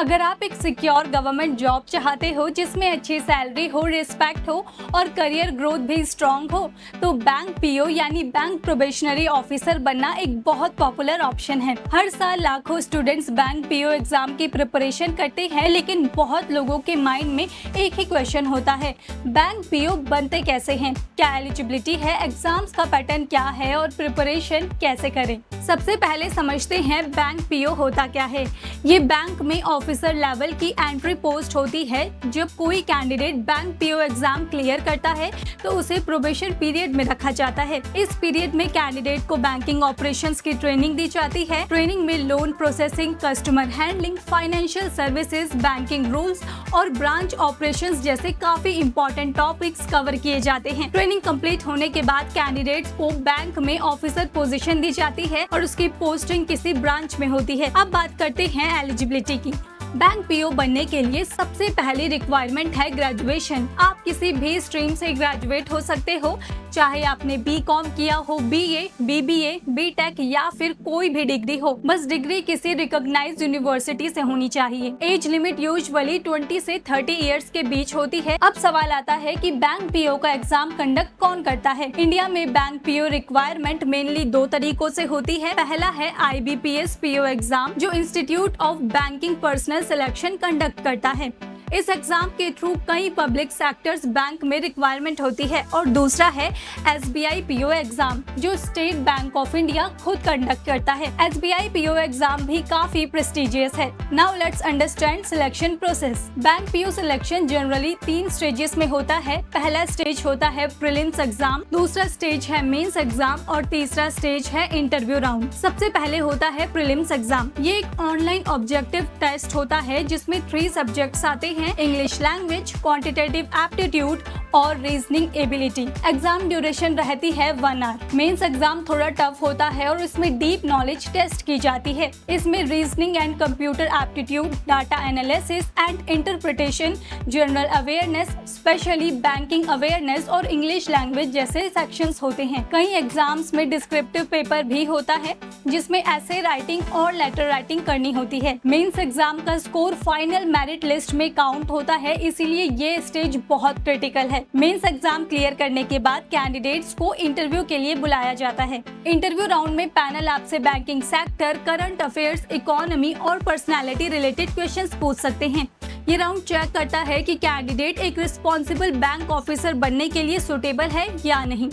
अगर आप एक सिक्योर गवर्नमेंट जॉब चाहते हो जिसमें अच्छी सैलरी हो, रिस्पेक्ट हो और करियर ग्रोथ भी स्ट्रांग हो, तो बैंक पीओ यानी बैंक प्रोबेशनरी ऑफिसर बनना एक बहुत पॉपुलर ऑप्शन है। हर साल लाखों स्टूडेंट्स बैंक पीओ एग्जाम की प्रिपरेशन करते हैं, लेकिन बहुत लोगों के माइंड में एक ही क्वेश्चन होता है, बैंक पीओ बनते कैसे हैं, क्या एलिजिबिलिटी है, एग्जाम्स का पैटर्न क्या है और प्रिपरेशन कैसे करें। सबसे पहले समझते हैं बैंक पीओ होता क्या है। ये बैंक में ऑफिसर लेवल की एंट्री पोस्ट होती है। जब कोई candidate bank PO exam clear करता है तो उसे प्रोबेशन पीरियड में रखा जाता है। इस पीरियड में कैंडिडेट को बैंकिंग ऑपरेशंस की ट्रेनिंग दी जाती है। ट्रेनिंग में loan processing, customer handling, financial services, banking rules और ब्रांच ऑपरेशंस जैसे काफी इंपॉर्टेंट टॉपिक्स कवर किए जाते हैं। ट्रेनिंग कंप्लीट होने के बाद कैंडिडेट्स को बैंक में ऑफिसर पोजीशन दी जाती है और उसकी पोस्टिंग किसी ब्रांच में होती है। अब बात करते हैं एलिजिबिलिटी की। बैंक पीओ बनने के लिए सबसे पहली रिक्वायरमेंट है ग्रेजुएशन। आप किसी भी स्ट्रीम से ग्रेजुएट हो सकते हो, चाहे आपने बीकॉम किया हो, बीए, बीबीए, बीटेक या फिर कोई भी डिग्री हो। बस डिग्री किसी रिकॉग्नाइज्ड यूनिवर्सिटी से होनी चाहिए। एज लिमिट यूजुअली 20 से 30 इयर्स के बीच होती है। अब सवाल आता है कि बैंक पीओ का एग्जाम कंडक्ट कौन करता है। इंडिया में बैंक पीओ रिक्वायरमेंट मेनली 2 तरीकों से होती है। पहला है IBPS पीओ एग्जाम, जो institute of banking personal selection conduct करता है। इस एग्जाम के थ्रू कई पब्लिक सेक्टर्स बैंक में रिक्वायरमेंट होती है। और दूसरा है SBI पीओ एग्जाम, जो स्टेट बैंक ऑफ इंडिया खुद कंडक्ट करता है। SBI पीओ एग्जाम भी काफी प्रेस्टिजियस है। Now let's understand selection process. Bank PO selection generally 3 stages में होता है। पहला स्टेज होता है प्रीलिम्स एग्जाम, दूसरा स्टेज है मेंस एग्जाम और तीसरा स्टेज है इंटरव्यू राउंड। सबसे पहले होता है प्रीलिम्स एग्जाम। ये एक ऑनलाइन ऑब्जेक्टिव टेस्ट होता है जिसमें 3 सब्जेक्ट्स आते हैं, इंग्लिश लैंग्वेज, क्वांटिटेटिव एप्टीट्यूड और रीजनिंग एबिलिटी। एग्जाम ड्यूरेशन रहती है 1 आवर। मेंस एग्जाम थोड़ा टफ होता है और इसमें डीप नॉलेज टेस्ट की जाती है। इसमें reasoning and computer aptitude, data analysis and interpretation, general awareness, specially banking awareness और इंग्लिश लैंग्वेज जैसे सेक्शंस होते हैं। कई एग्जाम्स में डिस्क्रिप्टिव पेपर भी होता है जिसमें ऐसे राइटिंग और लेटर राइटिंग करनी होती है। मेंस एग्जाम का स्कोर फाइनल मेरिट लिस्ट में काउंट होता है, इसीलिए ये स्टेज बहुत क्रिटिकल है। मेंस एग्जाम क्लियर करने के बाद कैंडिडेट्स को इंटरव्यू के लिए बुलाया जाता है। इंटरव्यू राउंड में पैनल आपसे banking sector, current affairs, economy और पर्सनालिटी रिलेटेड क्वेश्चंस पूछ सकते हैं। ये राउंड चेक करता है कि कैंडिडेट एक रिस्पॉन्सिबल बैंक ऑफिसर बनने के लिए सुटेबल है या नहीं।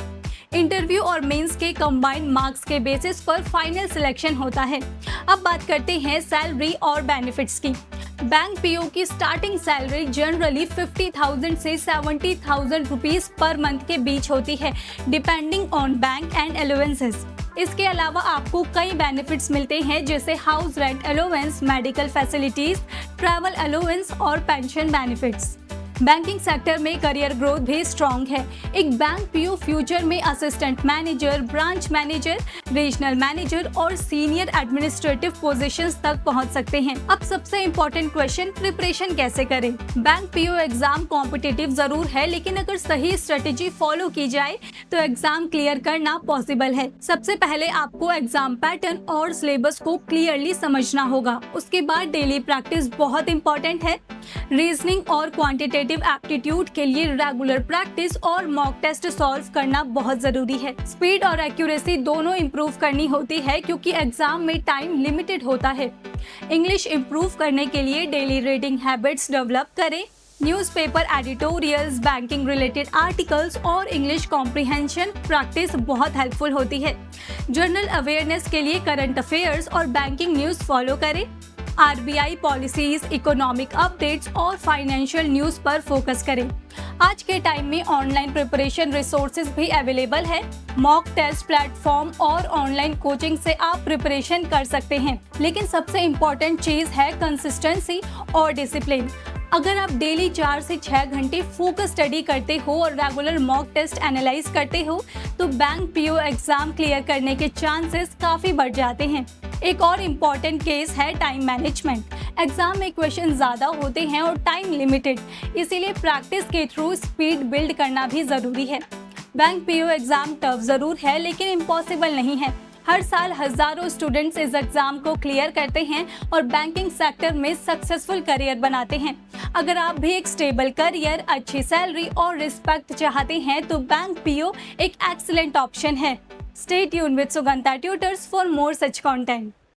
इंटरव्यू और मेंस के कंबाइंड मार्क्स के बेसिस पर फाइनल सिलेक्शन होता है। अब बात करते हैं सैलरी और बेनिफिट्स की। बैंक पीओ की स्टार्टिंग सैलरी जनरली 50,000 से 70,000 रुपीस पर मंथ के बीच होती है, depending on bank and allowances. इसके अलावा आपको कई बेनिफिट्स मिलते हैं, जैसे house rent allowance, medical facilities, travel allowance और पेंशन बेनिफिट्स। बैंकिंग सेक्टर में करियर ग्रोथ भी स्ट्रॉन्ग है। एक बैंक पीओ फ्यूचर में assistant manager, branch manager, regional manager और सीनियर एडमिनिस्ट्रेटिव पोजीशंस तक पहुंच सकते हैं। अब सबसे इम्पोर्टेंट क्वेश्चन, प्रिपरेशन कैसे करें। बैंक पीओ एग्जाम कॉम्पिटिटिव जरूर है, लेकिन अगर सही स्ट्रेटेजी फॉलो की जाए तो एग्जाम क्लियर करना पॉसिबल है। सबसे पहले आपको एग्जाम पैटर्न और सिलेबस को क्लियरली समझना होगा। उसके बाद डेली प्रैक्टिस बहुत इंपॉर्टेंट है। रीजनिंग और क्वांटिटेटिव एप्टीट्यूड के लिए रेगुलर प्रैक्टिस और मॉक टेस्ट सॉल्व करना बहुत जरूरी है। स्पीड और एक्यूरेसी दोनों इंप्रूव करनी होती है, क्योंकि एग्जाम में टाइम लिमिटेड होता है। इंग्लिश इंप्रूव करने के लिए डेली रीडिंग हैबिट्स डेवलप करें। Newspaper editorials, banking related articles और इंग्लिश कॉम्प्रिहेंशन प्रैक्टिस बहुत हेल्पफुल होती है। जनरल अवेयरनेस के लिए करंट अफेयर्स और बैंकिंग न्यूज़ फॉलो करें। RBI पॉलिसीज, इकोनॉमिक अपडेट्स और फाइनेंशियल न्यूज़ पर फोकस करें। आज के टाइम में ऑनलाइन प्रिपरेशन रिसोर्सेज भी अवेलेबल है। मॉक टेस्ट प्लेटफॉर्म और ऑनलाइन कोचिंग से आप प्रिपरेशन कर सकते हैं, लेकिन सबसे इम्पोर्टेंट चीज़ है कंसिस्टेंसी और डिसिप्लिन। अगर आप डेली 4 से 6 घंटे फोकस स्टडी करते हो और रेगुलर मॉक टेस्ट एनालाइज करते हो तो बैंक पीओ एग्जाम क्लियर करने के चांसेस काफ़ी बढ़ जाते हैं। एक और इम्पॉर्टेंट केस है टाइम मैनेजमेंट। एग्जाम में क्वेश्चन ज़्यादा होते हैं और टाइम लिमिटेड, इसीलिए प्रैक्टिस के थ्रू स्पीड बिल्ड करना भी ज़रूरी है। बैंक पीओ एग्जाम टफ ज़रूर है, लेकिन इम्पॉसिबल नहीं है। हर साल हजारों स्टूडेंट्स इस एग्जाम को क्लियर करते हैं और बैंकिंग सेक्टर में सक्सेसफुल करियर बनाते हैं। अगर आप भी एक स्टेबल करियर, अच्छी सैलरी और रिस्पेक्ट चाहते हैं तो बैंक पीओ एक एक्सीलेंट ऑप्शन है। Stay tuned with Sugandha tutors for more such content.